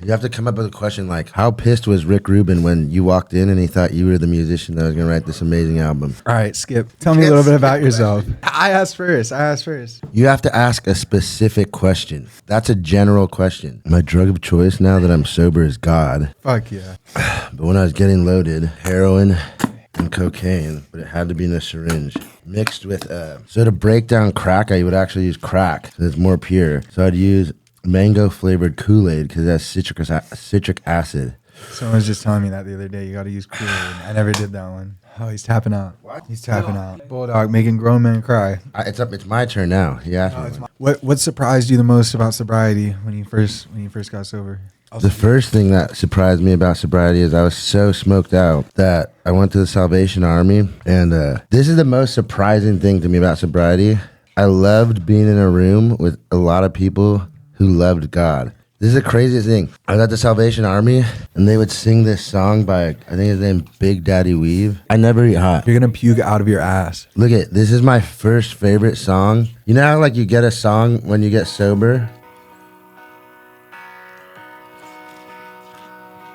You have to come up with a question like, how pissed was Rick Rubin when you walked in and he thought you were the musician that was going to write this amazing album? All right, Skip. Tell me a little bit about yourself. I asked first. You have to ask a specific question. That's a general question. My drug of choice now that I'm sober is God. Fuck yeah. But when I was getting loaded, heroin and cocaine, but it had to be in a syringe. Mixed with, so to break down crack, I would actually use crack. So it's more pure. So I'd use mango flavored Kool-Aid because it has citric acid. Someone was just telling me that the other day. You got to use Kool-Aid. I never did that one. Oh, he's tapping out. What? He's tapping out. Bulldog making grown men cry. It's my turn now. Yeah. What surprised you the most about sobriety when you first got sober? The first thing that surprised me about sobriety is I was so smoked out that I went to the Salvation Army. And this is the most surprising thing to me about sobriety. I loved being in a room with a lot of people who loved God. This is the craziest thing. I was at the Salvation Army, and they would sing this song by, I think his name, Big Daddy Weave. I never eat hot. You're going to puke out of your ass. Look at, this is my first favorite song. You know how like you get a song when you get sober?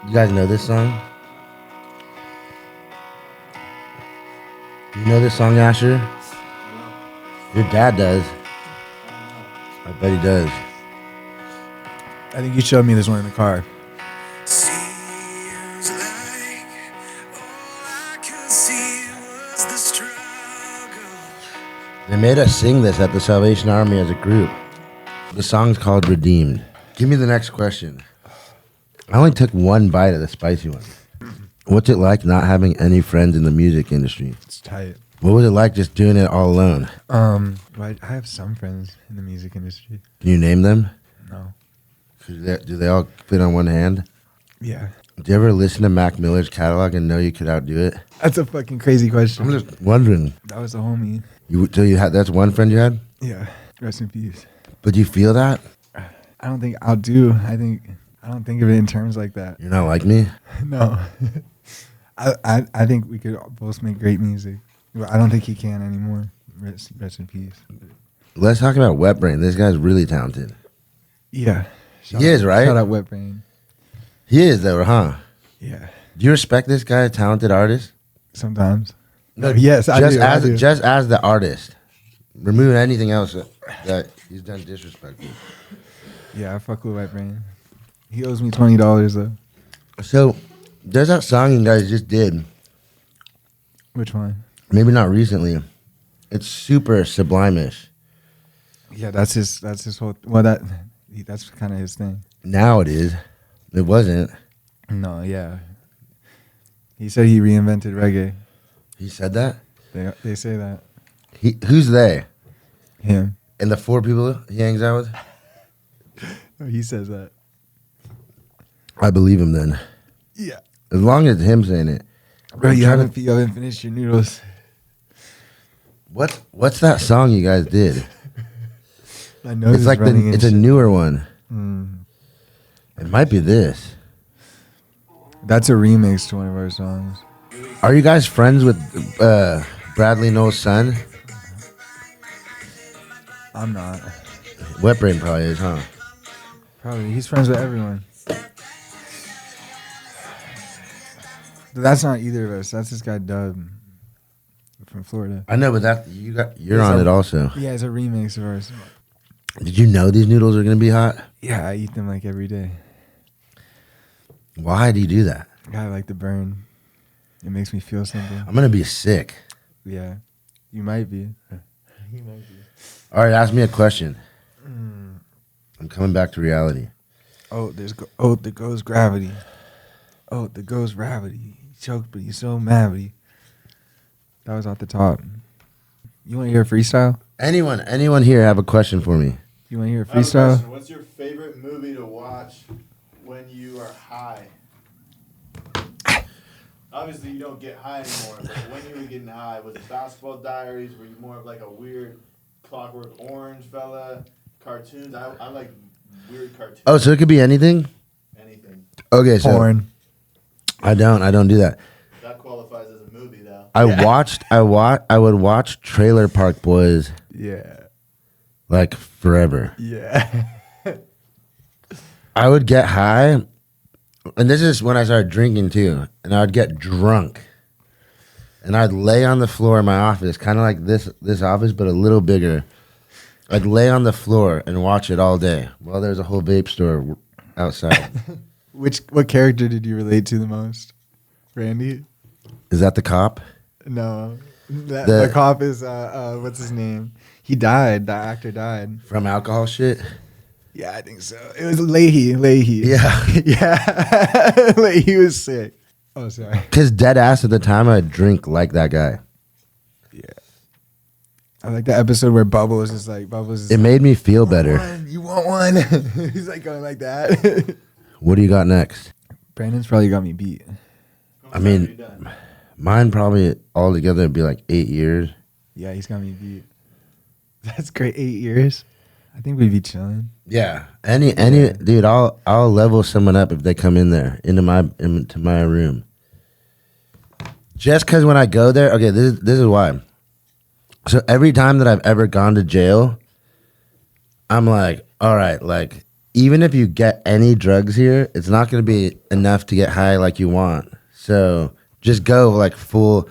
You guys know this song? You know this song, Asher? Your dad does. I bet he does. I think you showed me this one in the car. Seems like all I could see was the struggle. They made us sing this at the Salvation Army as a group. The song's called Redeemed. Give me the next question. I only took one bite of the spicy one. What's it like not having any friends in the music industry? It's tight. What was it like just doing it all alone? I have some friends in the music industry. Can you name them? No. Do they all fit on one hand? Yeah. Do you ever listen to Mac Miller's catalog and know you could outdo it? That's a fucking crazy question. I'm just wondering. That was the homie. That's one friend you had? Yeah. Rest in peace. But do you feel that? I don't think outdo. I don't think of it in terms like that. You're not like me? No. I think we could both make great music. I don't think he can anymore. Rest in peace. Let's talk about Wet Brain. This guy's really talented. Yeah. He is, right? Shout out Wet Brain. He is, though, huh? Yeah. Do you respect this guy, a talented artist? Sometimes. No, yes, I do. Just as the artist. Remove anything else that he's done disrespectful. Yeah, I fuck with Wet Brain. He owes me $20 though. So, there's that song you guys just did. Which one? Maybe not recently. It's super sublime-ish. Yeah, that's his whole. Well, that's kind of his thing. Now it is. It wasn't. No, yeah. He said he reinvented reggae. He said that? They say that. Who's they? Him. And the 4 people he hangs out with? He says that. I believe him then. Yeah. As long as him saying it. Bro, you haven't finished your noodles. What's that song you guys did? I know It's like it's a newer one. It might be this. That's a remix to one of our songs. Are you guys friends with Bradley Noel's son? I'm not. Wet Brain probably is, huh? Probably. He's friends with everyone. That's not either of us. That's this guy Dub from Florida. I know, but you're on it also. Yeah, it's a remix of ours. Did you know these noodles are gonna be hot? Yeah, I eat them like every day. Why do you do that? I like the burn. It makes me feel something. I'm gonna be sick. Yeah, you might be. You might be. All right, ask me a question. I'm coming back to reality. Oh, there goes gravity. Oh, there goes gravity. He choked, but he's so mavity. That was off the top. You want to hear a freestyle? Anyone here have a question for me? You want to hear a I have a freestyle? question. What's your favorite movie to watch when you are high? Obviously, you don't get high anymore, but when you were getting high, was it Basketball Diaries? Were you more of like a weird Clockwork Orange fella? Cartoons? I like weird cartoons. Oh, so it could be anything? Anything. Okay, so Porn. I don't do that. That qualifies as a movie, though. I would watch Trailer Park Boys Yeah. like forever. Yeah. I would get high And this is when I started drinking too. And I'd get drunk. And I'd lay on the floor in my office, kind of like this office, but a little bigger. I'd lay on the floor and watch it all day while there's a whole vape store outside. What character did you relate to the most? Randy? Is that the cop? No. The cop is what's his name? He died. That actor died. From alcohol shit? Yeah, I think so. It was Leahy. Yeah. Yeah. Leahy was sick. Oh, sorry. Because dead ass at the time, I'd drink like that guy. Yeah. I like the episode where Bubbles is like, It made me feel better. You want one? He's like going like that. What do you got next? Brandon's probably got me beat. I mean, mine probably altogether would be like 8 years. Yeah, he's got me beat. That's great. 8 years. I think we'd be chilling. Yeah. Any dude, I'll level someone up if they come in there into my room. Just because when I go there, okay, this is why. So every time that I've ever gone to jail, I'm like, all right, like even if you get any drugs here, it's not going to be enough to get high like you want. So just go like full,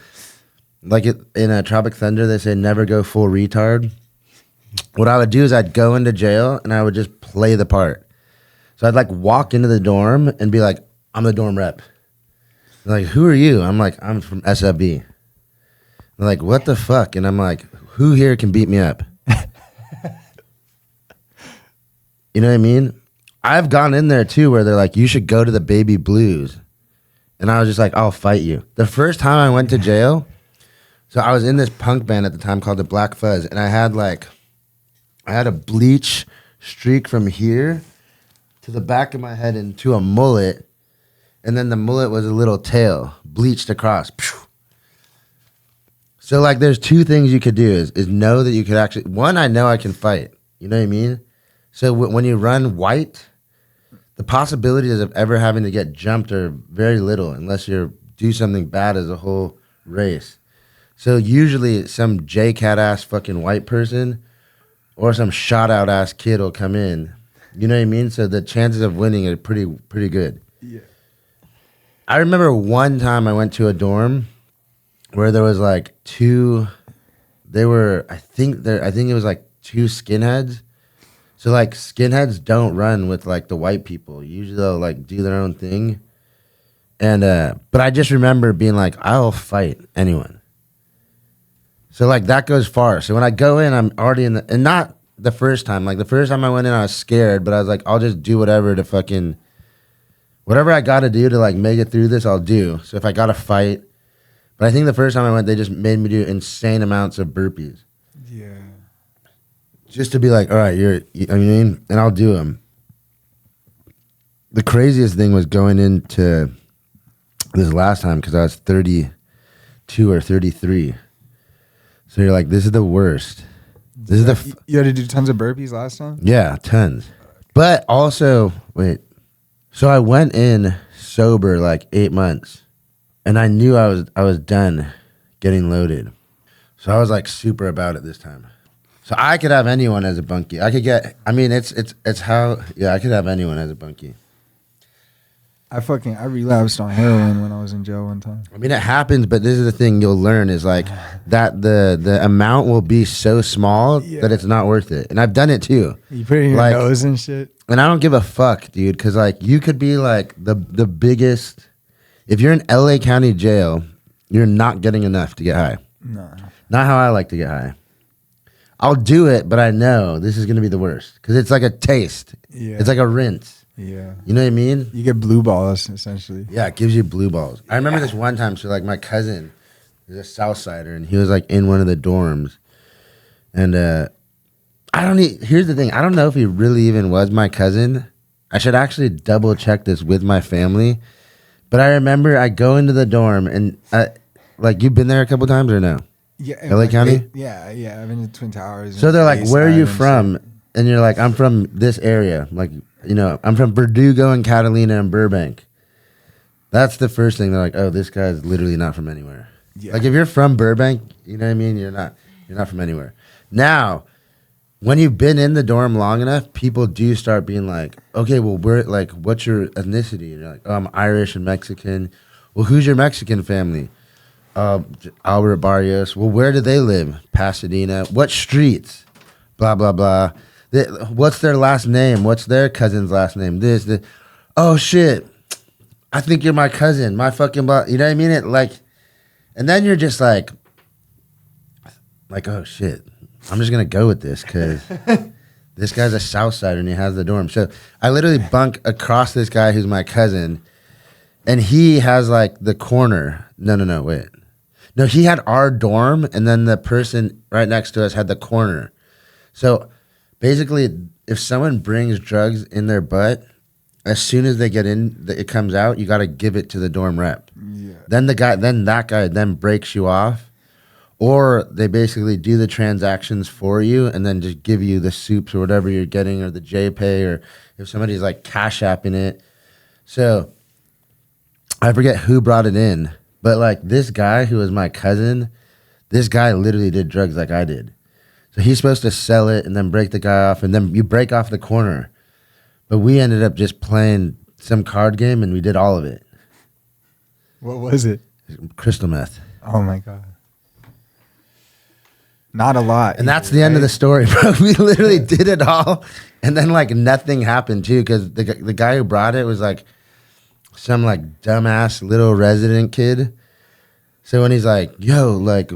like in a Tropic Thunder, they say never go full retard. What I would do is I'd go into jail and I would just play the part. So I'd like walk into the dorm and be like, I'm the dorm rep. They're like, who are you? I'm like, I'm from SFB. They're like, what the fuck? And I'm like, who here can beat me up? You know what I mean? I've gone in there too where they're like, you should go to the Baby Blues. And I was just like, I'll fight you. The first time I went to jail, so I was in this punk band at the time called the Black Fuzz. And I had a bleach streak from here to the back of my head into a mullet. And then the mullet was a little tail bleached across. So like there's two things you could do is know that you could actually, one, I know I can fight. You know what I mean? So when you run white, the possibilities of ever having to get jumped are very little unless you do something bad as a whole race. So usually some J-cat ass fucking white person or some shot out ass kid will come in. You know what I mean? So the chances of winning are pretty good. Yeah. I remember one time I went to a dorm where there was like I think it was like two skinheads. So like skinheads don't run with like the white people. Usually they'll like do their own thing. And but I just remember being like, I'll fight anyone. So like that goes far. So when I go in, I'm already in and not the first time. Like the first time I went in, I was scared, but I was like, I'll just do whatever to fucking whatever I gotta do to like make it through this, I'll do. So if I gotta fight. But I think the first time I went, they just made me do insane amounts of burpees. Yeah. Just to be like, all right, I mean, and I'll do them. The craziest thing was going into this last time because I was 32 or 33. So you're like, this is the worst. This is You had to do tons of burpees last time? Yeah, tons. But also, wait. So I went in sober like 8 months, and I knew I was done getting loaded. So I was like super about it this time. So I could have anyone as a bunkie. I could get. I mean, it's how. Yeah, I could have anyone as a bunkie. I relapsed on heroin when I was in jail one time. I mean, it happens, but this is the thing you'll learn is like that the amount will be so small that it's not worth it. And I've done it too. You put it in your nose and shit. And I don't give a fuck, dude, because like you could be like the biggest. If you're in LA County jail, you're not getting enough to get high. No, not how I like to get high. I'll do it, but I know this is gonna be the worst because it's like a taste. Yeah, it's like a rinse. Yeah, you know what I mean. You get blue balls essentially. Yeah, it gives you blue balls. I remember this one time. So like my cousin is a Southsider, and he was like in one of the dorms, and here's the thing. I don't know if he really even was my cousin. I should actually double check this with my family. But I remember I go into the dorm and like you've been there a couple times or no? Yeah, LA County. Yeah. I've been to Twin Towers. So they're like, "Where are you from?" And you're like, "I'm from this area." Like, you know, I'm from Verdugo and Catalina and Burbank. That's the first thing. They're like, "Oh, this guy's literally not from anywhere." Yeah. Like if you're from Burbank, you know what I mean. You're not from anywhere. Now, when you've been in the dorm long enough, people do start being like, okay, well, we're like, what's your ethnicity? And you're like, oh, I'm Irish and Mexican. Well, who's your Mexican family? Albert Barrios. Well, where do they live? Pasadena. What streets? Blah, blah, blah. What's their last name? What's their cousin's last name? This. Oh, shit. I think you're my cousin. My fucking blah. You know what I mean? It like, and then you're just like, oh, shit. I'm just going to go with this because this guy's a Southsider and he has the dorm. So I literally bunk across this guy who's my cousin, and he has like the corner. No, wait. No, he had our dorm, and then the person right next to us had the corner. So basically, if someone brings drugs in their butt, as soon as they get in, it comes out, you got to give it to the dorm rep. Yeah. Then that guy breaks you off. Or they basically do the transactions for you and then just give you the soups or whatever you're getting or the JPay, or if somebody's like cash apping it. So I forget who brought it in, but like this guy who was my cousin, this guy literally did drugs like I did. So he's supposed to sell it and then break the guy off, and then you break off the corner. But we ended up just playing some card game and we did all of it. What was it? Crystal meth. Oh my God. Not a lot. And that's the end of the story, bro. We literally did it all, and then like nothing happened too, because the guy who brought it was like some like dumbass little resident kid. So when he's like, "Yo, like,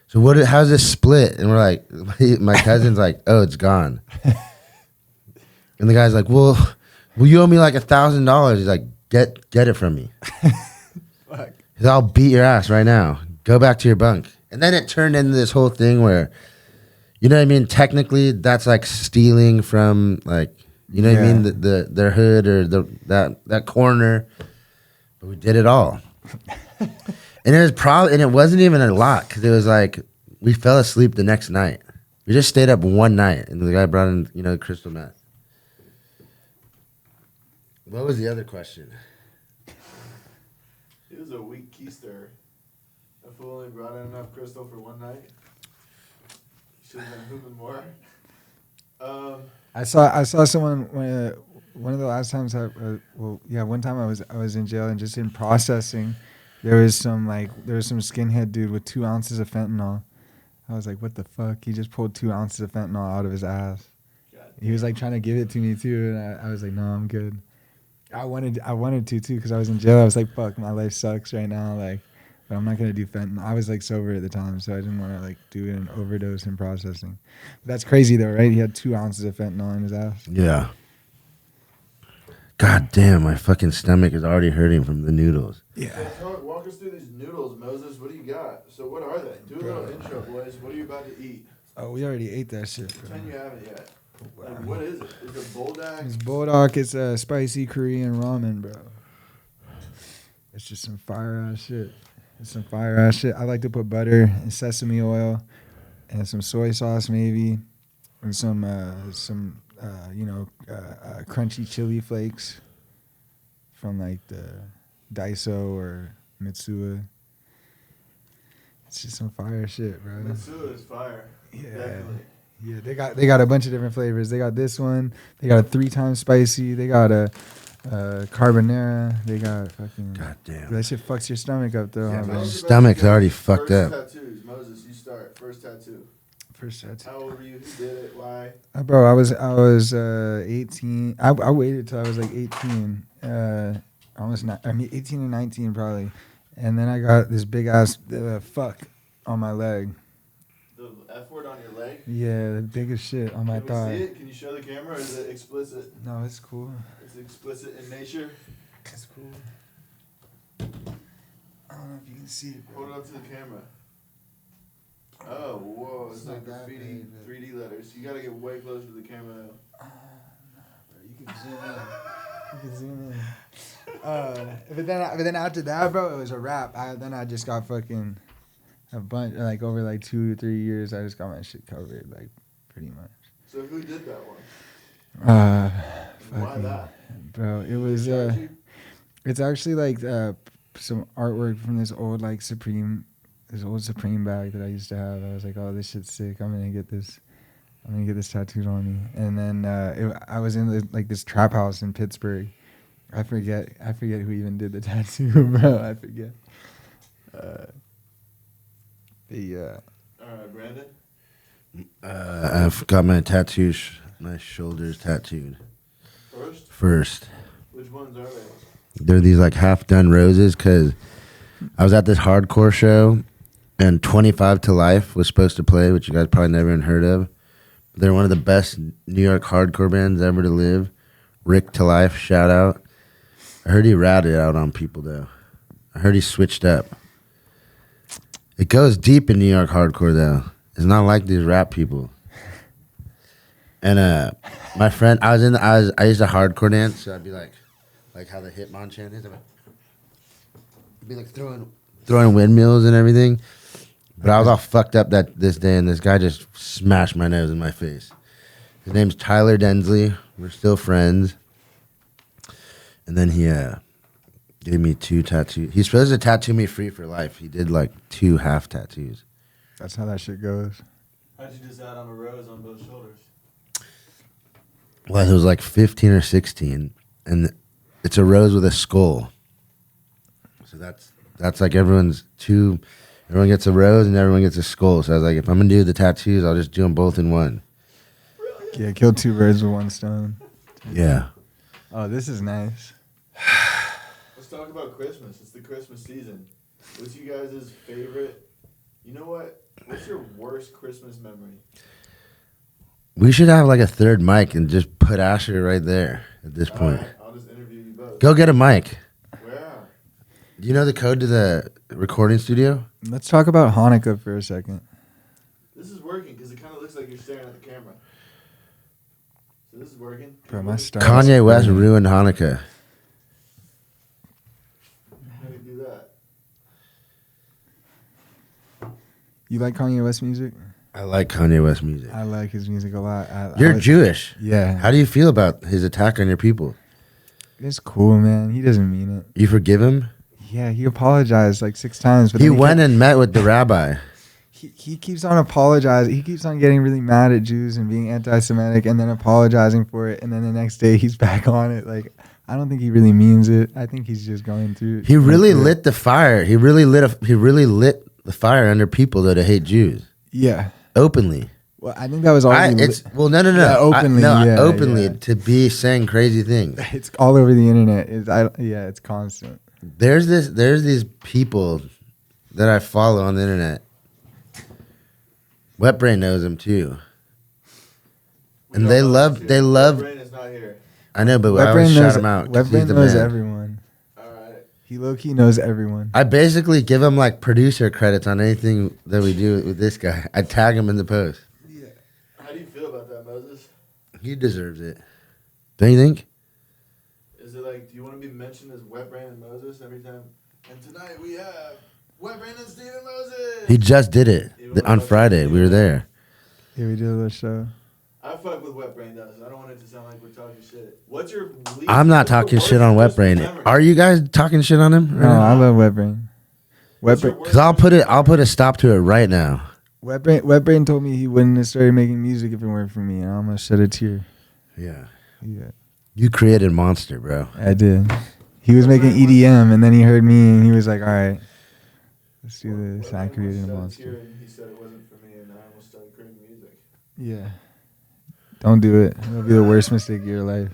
so how's this split?" and we're like, my cousin's like, "Oh, it's gone." And the guy's like, "Well, you owe me like $1,000." He's like, "Get it from me." He's, "I'll beat your ass right now. Go back to your bunk." And then it turned into this whole thing where, you know what I mean? Technically, that's like stealing from like, you know what I mean? Their hood or that corner. But we did it all. And it wasn't even a lot, because it was like we fell asleep the next night. We just stayed up one night, and the guy brought in, the crystal meth. What was the other question? It was a weak keister. A fool only brought in enough crystal for one night. Should have been hooping more. I saw someone one of the last times one time I was in jail, and just in processing, there was some skinhead dude with 2 ounces of fentanyl. I was like, what the fuck? He just pulled 2 ounces of fentanyl out of his ass. He was like trying to give it to me too, and I was like, no, I'm good. I wanted to too, because I was in jail. I was like, fuck, my life sucks right now, like, but I'm not gonna do fentanyl. I was like sober at the time, so I didn't want to like do an overdose in processing. But that's crazy though, right? He had 2 ounces of fentanyl in his ass. Yeah. God damn, my fucking stomach is already hurting from the noodles. Yeah. So walk us through these noodles, Moses. What do you got? So what are they? Do a little intro, boys. What are you about to eat? Oh, we already ate that shit, bro. Pretend you haven't yet. Like, what is it? Is it bulldog? It's bulldog. It's a spicy Korean ramen, bro. It's just some fire ass shit. I like to put butter and sesame oil and some soy sauce maybe, and some crunchy chili flakes from like the Daiso or Mitsuya. It's just some fire shit, bro. Mitsuya is fire. Yeah. Definitely. Yeah, they got a bunch of different flavors. They got this one. They got a 3 times spicy. They got a carbonara. They got fucking. God damn. That shit fucks your stomach up though. Yeah, huh, my man? stomach's already fucked up. First tattoos. Moses, you start. First tattoo. First tattoo. How old were you? Who did it? Why? Bro, I was 18. I waited till I was like 18. Almost not. I mean 18 and 19 probably. And then I got this big ass fuck on my leg. The F word on your leg? Yeah, the biggest shit on my Can we thigh. see it? Can you show the camera, or is it explicit? No, it's cool. It's explicit in nature. It's cool. I don't know if you can see it, bro. Hold it up to the camera. Oh, whoa. It's It's like not that graffiti big, but- 3D letters. You gotta get way closer to the camera though. You can zoom in. You can zoom in. But then after that, bro, it was a wrap. Then I just got fucking a bunch, like over like 2 or 3 years. I just got my shit covered, like pretty much. So who did that one? Why Why that? bro? It was Charge you? it's actually like some artwork from this old Supreme bag that I used to have. I was like, oh, this shit's sick. I'm gonna get this I'm gonna get this tattooed on me. And then I was in this trap house in Pittsburgh. I forget who even did the tattoo, bro. I forget. Brandon? I've got my tattoos, my shoulders tattooed. First. Which ones are they? They're these like half done roses because I was at this hardcore show and 25 to Life was supposed to play, which you guys probably never even heard of. They're one of the best New York hardcore bands ever to live. Rick to Life, shout out. I heard he ratted out on people though. I heard he switched up. It goes deep in New York hardcore though. It's not like these rap people. And my friend, I used to hardcore dance, so I'd be like how the Hitmon chant is. I'd be like throwing windmills and everything. But I was all fucked up this day, and this guy just smashed my nose in my face. His name's Tyler Densley. We're still friends. And then he gave me 2 tattoos. He's supposed to tattoo me free for life. He did like 2 half tattoos. That's how that shit goes. How'd you decide on a rose on both shoulders? Well, it was like 15 or 16, and it's a rose with a skull. So that's like everyone gets a rose and everyone gets a skull. So I was like, if I'm gonna do the tattoos, I'll just do them both in one. Yeah, kill 2 birds with 1 stone. Yeah. Oh, this is nice. Let's talk about Christmas. It's the Christmas season. What's you guys' favorite? You know what? What's your worst Christmas memory? We should have like a 3rd mic and just put Asher right there at this point. Right, I'll just interview you both. Go get a mic. Where? Do you know the code to the recording studio? Let's talk about Hanukkah for a second. This is working because it kind of looks like you're staring at the camera. So this is working. Bro, my star. Kanye West ruined Hanukkah. How do you do that? You like Kanye West music? I like Kanye West music. I like his music a lot. You're Jewish. Yeah. How do you feel about his attack on your people? It's cool, man. He doesn't mean it. You forgive him? Yeah, he apologized like 6 times. But He went and met with the rabbi. He keeps on apologizing. He keeps on getting really mad at Jews and being anti-Semitic and then apologizing for it. And then the next day he's back on it. Like, I don't think he really means it. I think he's just going through. He really lit the fire. He really lit the fire under people though to hate Jews. Yeah. Openly. Well, I think that was already. No. Yeah, openly. Openly to be saying crazy things. It's all over the internet. It's constant. There's these people that I follow on the internet. Wetbrain knows them too, and they love. Brain is not here. I know, but I always shout him out. Wetbrain knows everyone. All right. He low key knows everyone. I basically give him like producer credits on anything that we do with this guy. I tag him in the post. Yeah. How do you feel about that, Moses? He deserves it. Don't you think? Is it like, do you want to be mentioned as Wetbrain and Moses every time? And tonight we have Wetbrain and Stephen Moses. He just did it on Friday. We were there. Yeah, we did a little show. I fuck with Wetbrain though, so I don't want it to sound like we're talking shit. What's your least? I'm not talking shit on Wetbrain. Are you guys talking shit on him? No, I love Wetbrain. Because I'll put a stop to it right now. Wetbrain told me he wouldn't have started making music if it weren't for me. I almost shed a tear. Yeah. Yeah. You created Monster, bro. I did. He was making EDM, and then he heard me, and he was like, all right, let's do this. I created a monster. He said it wasn't for me, and I almost started creating music. Yeah. Don't do it. It'll be the worst mistake of your life.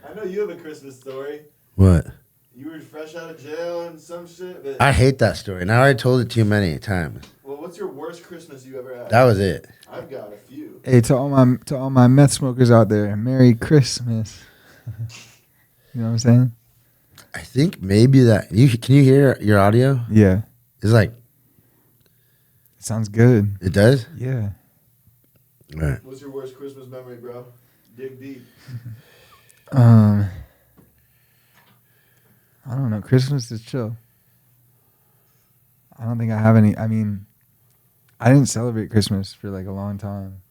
I know you have a Christmas story. What? You were fresh out of jail and some shit. But I hate that story. Now I told it to you many times. well, what's your worst Christmas you ever had? That was it. I've got a few. Hey, to all my meth smokers out there, Merry Christmas. You know what I'm saying? I think maybe that can you hear your audio? Yeah. It's like It sounds good. it does. Yeah. All right. What's your worst Christmas memory, bro? Dig deep. I don't know. Christmas is chill. I don't think I have any. I mean, I didn't celebrate Christmas for like a long time.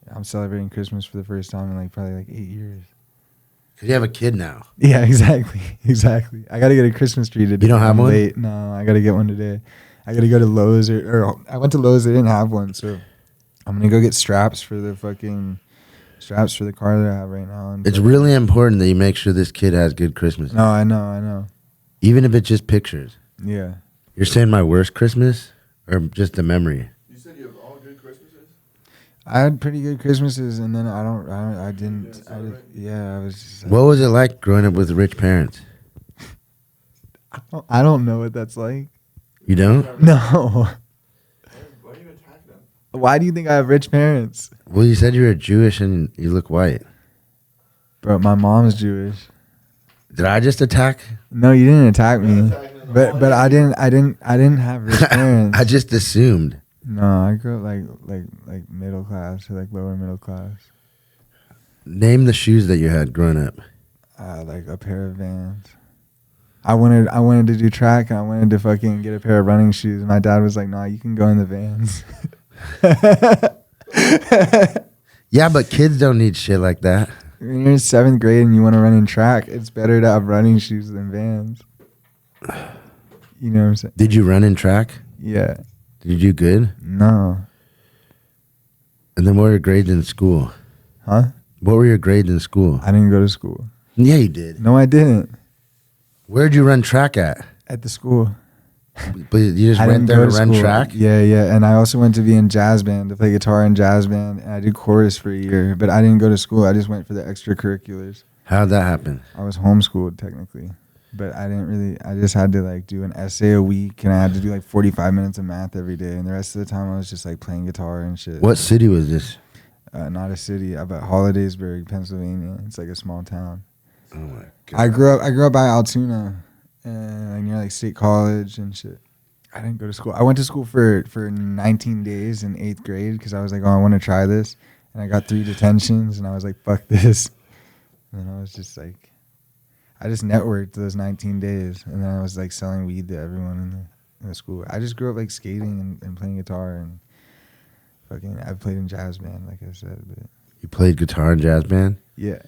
I'm celebrating Christmas for the first time in like probably like 8 years. Cause you have a kid now. Yeah, exactly. I got to get a Christmas tree today. You don't have I'm one? late. No, I got to get one today. I got to go to Lowe's or I went to Lowe's. They didn't have one, so I'm gonna go get straps for the car that I have right now. And It's really important that you make sure this kid has good Christmas. No, I know. Even if it's just pictures. Yeah. You're saying my worst Christmas or just the memory? You said you have all good Christmases? I had pretty good Christmases, and then I didn't. I was. Just, What was it like growing up with rich parents? I don't know what that's like. You don't? No. Why do you attack them? Why do you think I have rich parents? Well, you said you were Jewish and you look white. Bro, my mom's Jewish. Did I just attack? No, you didn't attack me. But I didn't have rich parents. I just assumed. No, I grew up like middle class or like lower middle class. Name the shoes that you had growing up. Like a pair of Vans. I wanted to do track and I wanted to fucking get a pair of running shoes. My dad was like, "Nah, you can go in the Vans." Yeah, but kids don't need shit like that. When you're in 7th grade and you want to run in track, it's better to have running shoes than Vans. You know what I'm saying? Did you run in track? Yeah. Did you do good? No. And then what were your grades in school? Huh? What were your grades in school? I didn't go to school. Yeah, you did. No, I didn't. Where'd you run track at? At the school. But you just I went didn't there go to to run school. track? Yeah. And I also went to be in jazz band, to play guitar in jazz band. And I did chorus for a year, but I didn't go to school. I just went for the extracurriculars. How'd that happen? I was homeschooled technically, but I just had to like do an essay a week and I had to do like 45 minutes of math every day. And the rest of the time I was just like playing guitar and shit. What city was this? Not a city, about Hollidaysburg, Pennsylvania. It's like a small town. Oh my God. I grew up by Altoona and like near like State College and shit. I didn't go to school. I went to school for 19 days in 8th grade because I was like, oh, I want to try this. And I got 3 detentions and I was like, fuck this. And I was just like, I just networked those 19 days. And then I was like selling weed to everyone in the school. I just grew up like skating and playing guitar and fucking, I played in jazz band, like I said. But You played guitar in jazz band? yeah.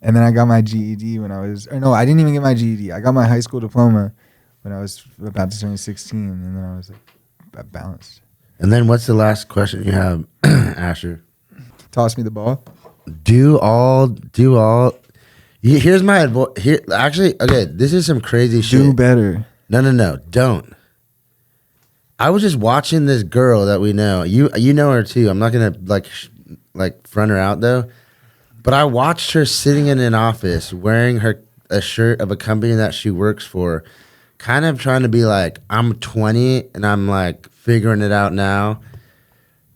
And then I got my GED when I was, or no, I didn't even get my GED. I got my high school diploma when I was about to turn 16, and then I was like balanced. And then what's the last question you have, Asher? Toss me the ball. Do all. Here's my advice. Here, actually, okay, this is some crazy shit. Do better. No, don't. I was just watching this girl that we know. You know her too. I'm not gonna like front her out though. But I watched her sitting in an office wearing a shirt of a company that she works for, kind of trying to be like, I'm 20 and I'm like figuring it out now.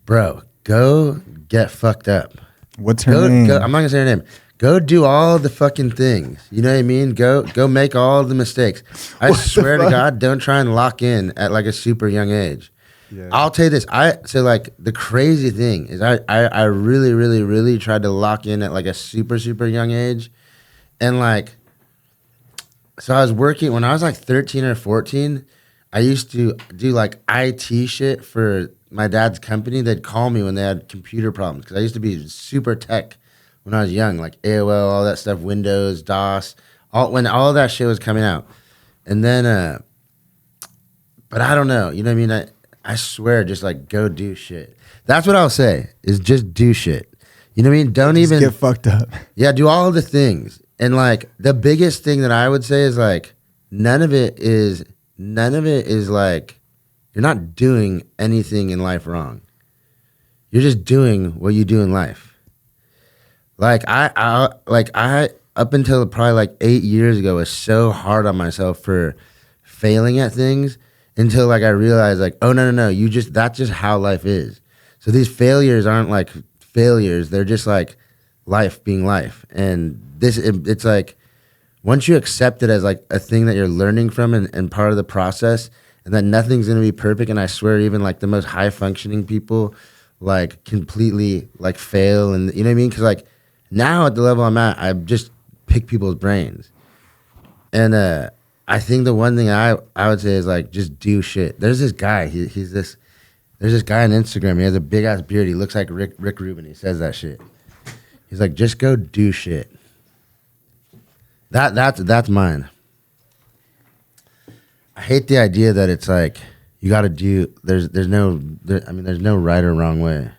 Bro, go get fucked up. What's her name? I'm not gonna say her name. Go do all the fucking things. You know what I mean? Go make all the mistakes. I swear to God, don't try and lock in at like a super young age. Yeah. I'll tell you this. So like the crazy thing is I really, really, really tried to lock in at like a super, super young age. And like, so I was working when I was like 13 or 14, I used to do like IT shit for my dad's company. They'd call me when they had computer problems. Cause I used to be super tech when I was young, like AOL, all that stuff, Windows, DOS, when all that shit was coming out. And then, but I don't know, you know what I mean? I swear, just like go do shit. That's what I'll say is just do shit. You know what I mean? Don't Just even get fucked up. Yeah, do all the things. And like the biggest thing that I would say is like none of it is like you're not doing anything in life wrong. You're just doing what you do in life. Like I up until probably like 8 years ago was so hard on myself for failing at things. Until like I realized like, oh no, that's just how life is. So these failures aren't like failures. They're just like life being life. And it's like once you accept it as like a thing that you're learning from and part of the process and that nothing's gonna be perfect. And I swear even like the most high functioning people like completely like fail and you know what I mean? Cause like now at the level I'm at, I just pick people's brains. And I think the one thing I would say is like just do shit. There's this guy. There's this guy on Instagram. He has a big ass beard. He looks like Rick Rubin. He says that shit. He's like, just go do shit. That's mine. I hate the idea that it's like you got to do. There's no right or wrong way.